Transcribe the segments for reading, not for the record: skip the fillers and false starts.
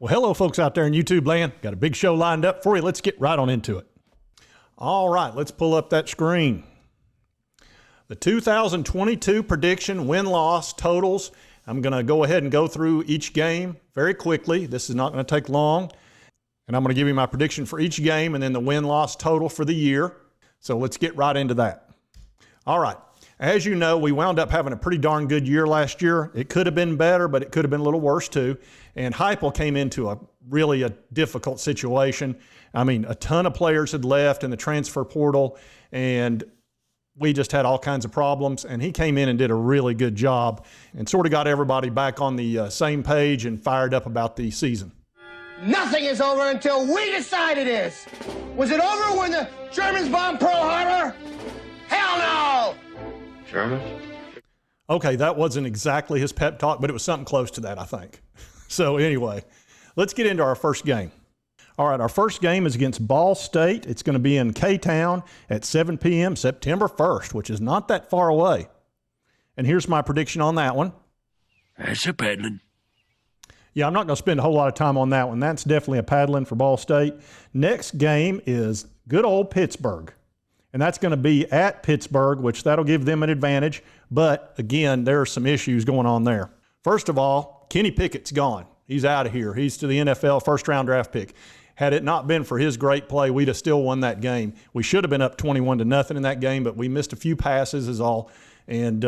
Well, hello, folks out there in YouTube land. Got a big show lined up for you. Let's get right on into it. All right, let's pull up that screen. The 2022 prediction win-loss totals. I'm going to go ahead and go through each game very quickly. This is not going to take long. And I'm going to give you my prediction for each game and then the win-loss total for the year. So let's get right into that. All right. As you know, we wound up having a pretty darn good year last year. It could have been better, but it could have been a little worse too. And Heupel came into a really difficult situation. I mean, a ton of players had left in the transfer portal, and we just had all kinds of problems. And he came in and did a really good job and sort of got everybody back on the same page and fired up about the season. Nothing is over until we decide it is. Was it over when the Germans bombed Pearl Harbor? Hell no! Germans? Okay, that wasn't exactly his pep talk, but it was something close to that, I think. So anyway, let's get into our first game. All right, our first game is against Ball State. It's going to be in K-Town at 7 p.m. September 1st, which is not that far away. And here's my prediction on that one. That's a paddling. Yeah, I'm not going to spend a whole lot of time on that one. That's definitely a paddling for Ball State. Next game is good old Pittsburgh. And that's going to be at Pittsburgh, which that'll give them an advantage. But, again, there are some issues going on there. First of all, Kenny Pickett's gone. He's out of here. He's to the NFL first-round draft pick. Had it not been for his great play, we'd have still won that game. We should have been up 21-0 in that game, but we missed a few passes is all. And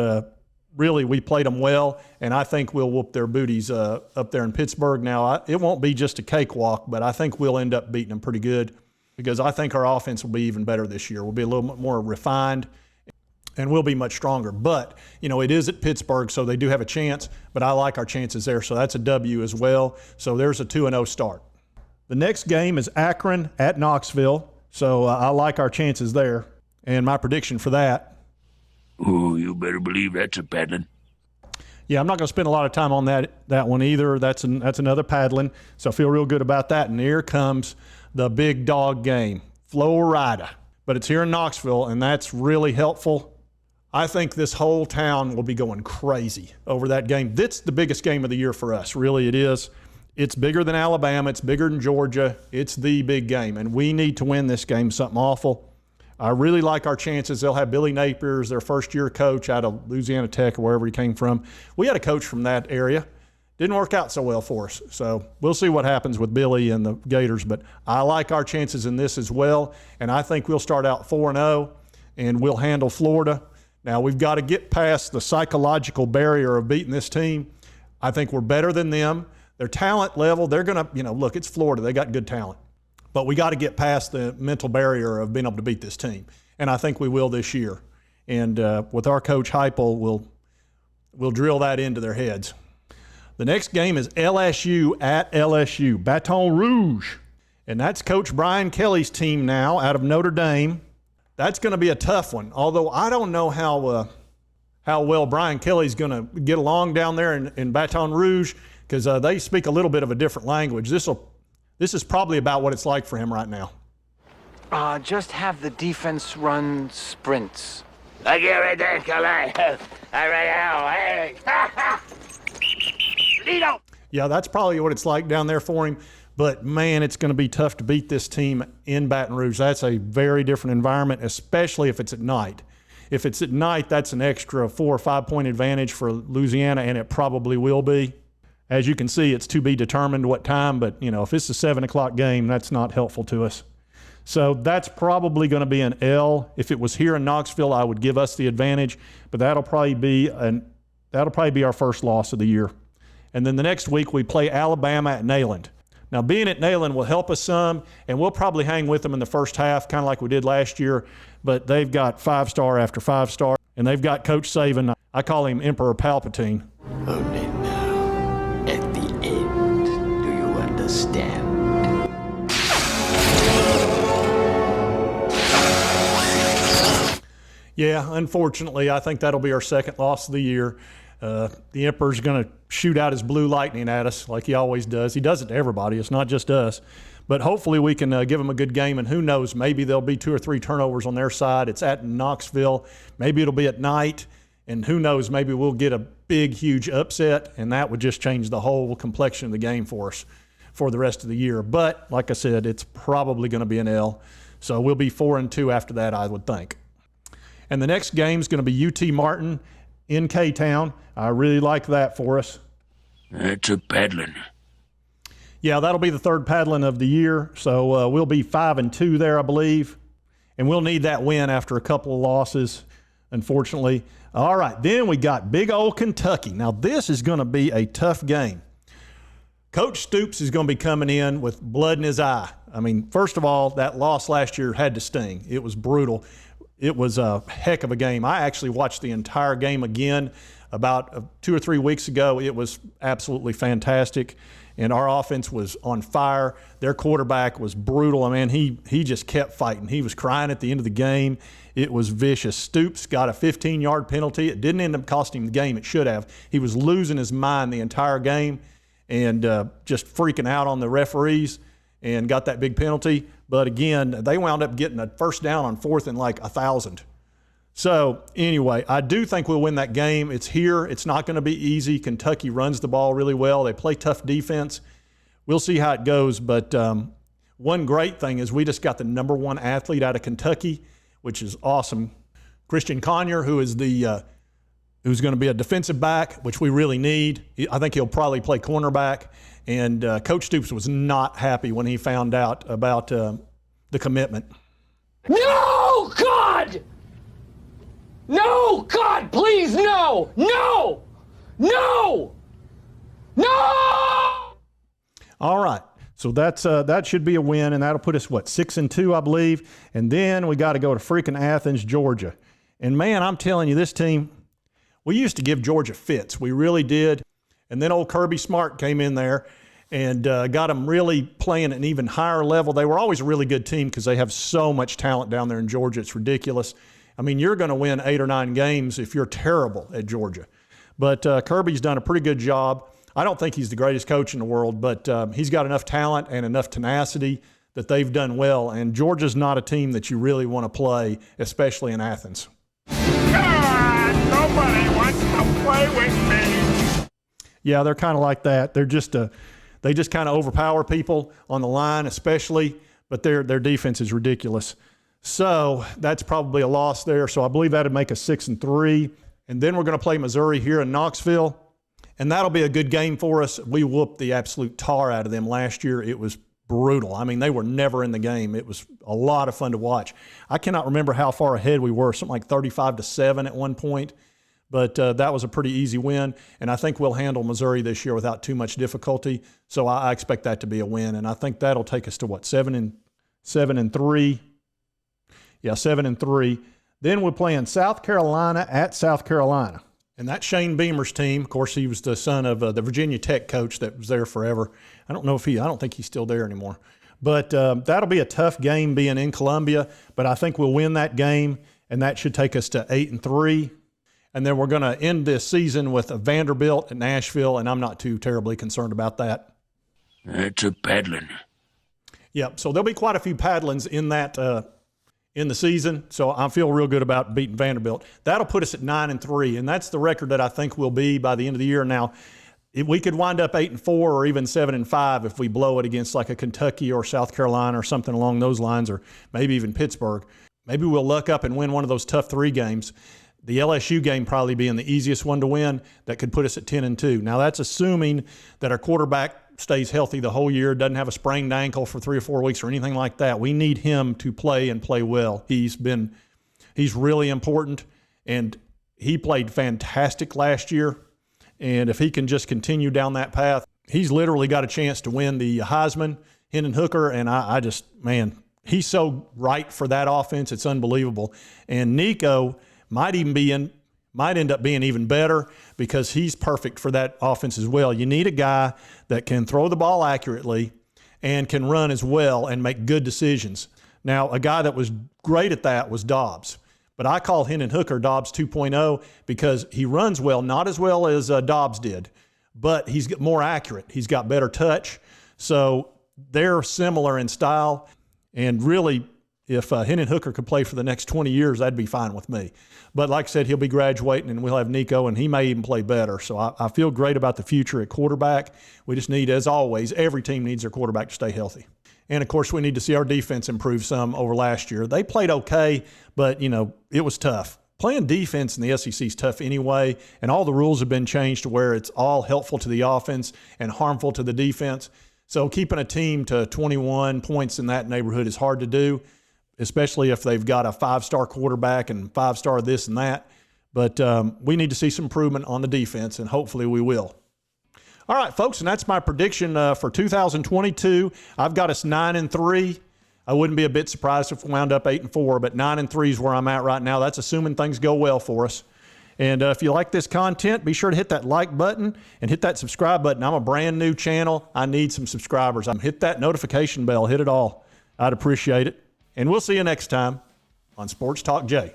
really, we played them well, and I think we'll whoop their booties up there in Pittsburgh. Now, it won't be just a cakewalk, but I think we'll end up beating them pretty good because I think our offense will be even better this year. We'll be a little bit more refined, and we'll be much stronger. But, you know, it is at Pittsburgh, so they do have a chance, but I like our chances there. So that's a W as well. So there's a 2-0 start. The next game is Akron at Knoxville, so I like our chances there. And my prediction for that. Oh, you better believe that's a paddling. Yeah, I'm not going to spend a lot of time on that one either. That's another paddling, so I feel real good about that. And here comes the big dog game, Florida. But it's here in Knoxville, and that's really helpful. I think this whole town will be going crazy over that game. That's the biggest game of the year for us. Really, it is. It's bigger than Alabama. It's bigger than Georgia. It's the big game, and we need to win this game, something awful. I really like our chances. They'll have Billy Napier as their first-year coach out of Louisiana Tech or wherever he came from. We had a coach from that area. Didn't work out so well for us. So we'll see what happens with Billy and the Gators. But I like our chances in this as well, and I think we'll start out 4-0, and we'll handle Florida. Now, we've got to get past the psychological barrier of beating this team. I think we're better than them. Their talent level, they're going to, look, it's Florida. They got good talent. But we got to get past the mental barrier of being able to beat this team. And I think we will this year. And with our coach Heupel, we'll drill that into their heads. The next game is LSU at LSU, Baton Rouge. And that's Coach Brian Kelly's team now out of Notre Dame. That's going to be a tough one, although I don't know how well Brian Kelly's going to get along down there in Baton Rouge because they speak a little bit of a different language. This is probably about what it's like for him right now. Just have the defense run sprints. I get right there, Calais. All right, now. Lido. Yeah, that's probably what it's like down there for him. But, man, it's going to be tough to beat this team in Baton Rouge. That's a very different environment, especially if it's at night. If it's at night, that's an extra 4 or 5 point advantage for Louisiana, and it probably will be. As you can see, it's to be determined what time, but, if it's a 7 o'clock game, that's not helpful to us. So that's probably going to be an L. If it was here in Knoxville, I would give us the advantage, but that'll probably be our first loss of the year. And then the next week, we play Alabama at Neyland. Now, being at Neyland will help us some, and we'll probably hang with them in the first half, kind of like we did last year, but they've got 5-star after 5-star, and they've got Coach Saban. I call him Emperor Palpatine. Only now, at the end, do you understand? Yeah, unfortunately, I think that'll be our second loss of the year. The Emperor's going to shoot out his blue lightning at us like he always does. He does it to everybody. It's not just us. But hopefully we can give them a good game, and who knows, maybe there'll be 2 or 3 turnovers on their side. It's at Knoxville. Maybe it'll be at night, and who knows, maybe we'll get a big, huge upset, and that would just change the whole complexion of the game for us. for the rest of the year. But like I said, it's probably going to be an L. So we'll be 4-2 after that, I would think. And the next game is going to be UT Martin in K-Town. I really like that for us. That's a paddling. Yeah, that'll be the third paddling of the year. So we'll be 5-2 there, I believe. And we'll need that win after a couple of losses, unfortunately. All right, then we got big old Kentucky. Now, this is going to be a tough game. Coach Stoops is going to be coming in with blood in his eye. I mean, first of all, that loss last year had to sting. It was brutal. It was a heck of a game. I actually watched the entire game again about 2 or 3 weeks ago. It was absolutely fantastic, and our offense was on fire. Their quarterback was brutal. I mean, he just kept fighting. He was crying at the end of the game. It was vicious. Stoops got a 15-yard penalty. It didn't end up costing him the game. It should have. He was losing his mind the entire game and just freaking out on the referees and got that big penalty. But again, they wound up getting a first down on 4th and like 1,000. So anyway, I do think we'll win that game. It's here. It's not going to be easy. Kentucky runs the ball really well. They play tough defense. We'll see how it goes. But one great thing is we just got the #1 athlete out of Kentucky, which is awesome. Christian Conyer, who is who's going to be a defensive back, which we really need. I think he'll probably play cornerback. And Coach Stoops was not happy when he found out about the commitment. No, God! No, God, please, no! No! No! No! All right. So that should be a win, and that'll put us, 6-2, I believe. And then we got to go to freaking Athens, Georgia. And, man, I'm telling you, this team, we used to give Georgia fits. We really did. And then old Kirby Smart came in there and got them really playing at an even higher level. They were always a really good team because they have so much talent down there in Georgia. It's ridiculous. I mean, you're going to win 8 or 9 games if you're terrible at Georgia. But Kirby's done a pretty good job. I don't think he's the greatest coach in the world, but he's got enough talent and enough tenacity that they've done well. And Georgia's not a team that you really want to play, especially in Athens. God, nobody wants to play with me. Yeah, they're kind of like that. They just kind of overpower people on the line, especially, but their defense is ridiculous. So that's probably a loss there. So I believe that'd make us 6-3. And then we're going to play Missouri here in Knoxville, and that'll be a good game for us. We whooped the absolute tar out of them last year. It was brutal. I mean, they were never in the game. It was a lot of fun to watch. I cannot remember how far ahead we were, something like 35-7 at one point. But that was a pretty easy win, and I think we'll handle Missouri this year without too much difficulty. So I expect that to be a win, and I think that'll take us to 7-3. Yeah, 7-3. Then we're playing South Carolina at South Carolina, and that's Shane Beamer's team. Of course, he was the son of the Virginia Tech coach that was there forever. I don't think he's still there anymore. But that'll be a tough game being in Columbia, but I think we'll win that game, and that should take us to 8-3. And then we're going to end this season with a Vanderbilt at Nashville, and I'm not too terribly concerned about that. That's a paddling. Yep. So there'll be quite a few paddlings in that in the season. So I feel real good about beating Vanderbilt. That'll put us at 9-3, and that's the record that I think we'll be by the end of the year. Now, we could wind up 8-4 or even 7-5 if we blow it against like a Kentucky or South Carolina or something along those lines, or maybe even Pittsburgh. Maybe we'll luck up and win one of those tough 3 games. The LSU game probably being the easiest one to win. That could put us at 10-2. Now, that's assuming that our quarterback stays healthy the whole year, doesn't have a sprained ankle for 3 or 4 weeks or anything like that. We need him to play and play well. He's really important, and he played fantastic last year. And if he can just continue down that path, he's literally got a chance to win the Heisman, Hendon Hooker, and I just, man, he's so right for that offense. It's unbelievable. And Nico might end up being even better because he's perfect for that offense as well. You need a guy that can throw the ball accurately and can run as well and make good decisions. Now, a guy that was great at that was Dobbs. But I call Hendon Hooker Dobbs 2.0 because he runs well, not as well as Dobbs did, but he's more accurate. He's got better touch. So they're similar in style, and really If Hendon Hooker could play for the next 20 years, that'd be fine with me. But like I said, he'll be graduating, and we'll have Nico, and he may even play better. So I feel great about the future at quarterback. We just need, as always, every team needs their quarterback to stay healthy. And, of course, we need to see our defense improve some over last year. They played okay, but, it was tough. Playing defense in the SEC is tough anyway, and all the rules have been changed to where it's all helpful to the offense and harmful to the defense. So keeping a team to 21 points in that neighborhood is hard to do, especially if they've got a 5-star quarterback and 5-star this and that. But we need to see some improvement on the defense, and hopefully we will. All right, folks, and that's my prediction for 2022. I've got us 9-3. I wouldn't be a bit surprised if we wound up 8-4, but 9-3 is where I'm at right now. That's assuming things go well for us. And if you like this content, be sure to hit that like button and hit that subscribe button. I'm a brand new channel. I need some subscribers. Hit that notification bell. Hit it all. I'd appreciate it. And we'll see you next time on Sports Talk J.